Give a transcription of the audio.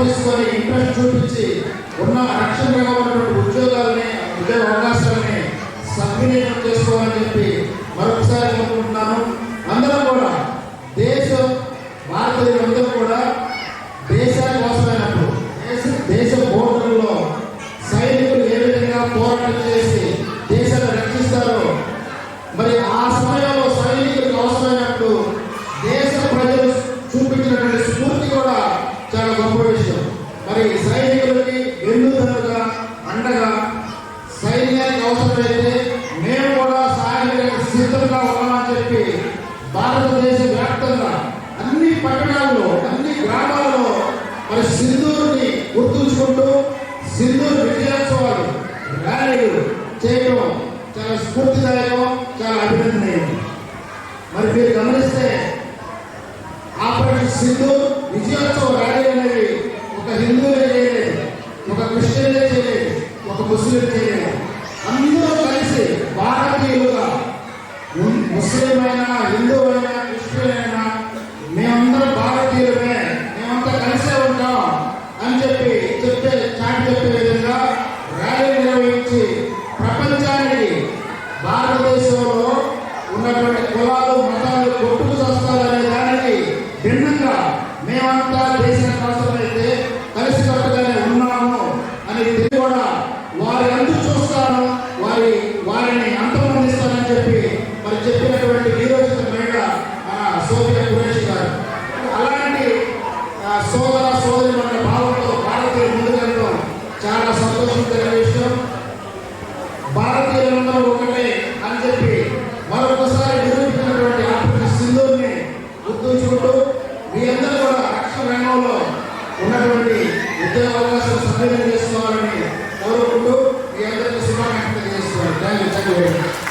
తీసుకొని ఇంట్రెస్ట్ చూపించి ఉన్న రక్షణ ఉన్నటువంటి ఉద్యోగ అవకాశాలని సద్వినియోగం చేసుకోవాలని చెప్పి మరొకసారి కోరుకుంటున్నాను. అందరూ కూడా భారతీయులందరూ కూడా దేశానికి అవసరమైనప్పుడు దేశ బోర్డర్లో సైనికులు ఏ విధంగా పోరాటం చేసి దేశాన్ని రక్షిస్తారో, మరి ఆ సమయంలో సైనికులకు అవసరమైనప్పుడు దేశ ప్రజలు చూపించినటువంటి స్ఫూర్తి కూడా చాలా గొప్ప విషయం. మరి సైనికులకి వెన్నుదన్నుగా అండగా సైన్యానికి అవసరమైతే మేము కూడా సహాయానికి సిద్ధంగా ఉన్నామని చెప్పి భారతదేశ వ్యాప్తంగా అన్ని పట్టణాల్లో అన్ని గ్రామాల్లో మరి సింధూరుని గుర్తుంచుకుంటూ సింధూరు విజయోత్సవాలు ర్యాలీలు చేయడం చాలా స్ఫూర్తిదాయకం, చాలా అభినందనీయం. మరి మీరు గమనిస్తే ఆపరేషన్ సింధూర్ విజయోత్సవ ర్యాలీ అనేది ఒక హిందువులే చేయలేదు, ఒక క్రిస్టియన్లే చేయలేదు, ఒక ముస్లిం చేయలేదు. అందరూ కలిసి భారతీయులుగా ముస్లిం అయినా హిందూ అయినా క్రిస్టియన్ అయినా మేమందరం భారతీయులమే, మేమంతా కలిసే ఉంటాం అని చెప్పి చాటి చెప్పే విధంగా ర్యాలీ నిర్వహించి ప్రపంచానికి భారతదేశంలో ఉన్నటువంటి కులాలు మతాలు కొట్టుకు చేస్తారనే దానికి భిన్నంగా మేమంతా దేశానికి అవసరమైతే కలిసికట్టుగానే ఉన్నాము అని కూడా వారి అందు చూస్తాను, వారిని అంతమందిస్తానని చెప్పి మరి చెప్పినటువంటి వీరోచిత మహిళ సోఫియా ఖురేషి గారు. అలాంటి సోదరి మన భావంతో భారతీయులు ముందుకెళ్ళడం చాలా సంతోషం కలిగిన విషయం. భారతీయులందరూ ఒకటే అని చెప్పి మరొకసారి నిరూపించినటువంటి ఆపరేషన్ సింధూర్ని గుర్తుంచుకుంటూ మీ అందరూ కూడా రక్షణ రంగంలో ఉన్నటువంటి ఉద్యోగ అవకాశాలు సద్వినియోగం చేసుకోవాలని కోరుకుంటూ మీ అందరికీ శుభాకాంక్షలు తెలియజేస్తున్నాను. Thank you.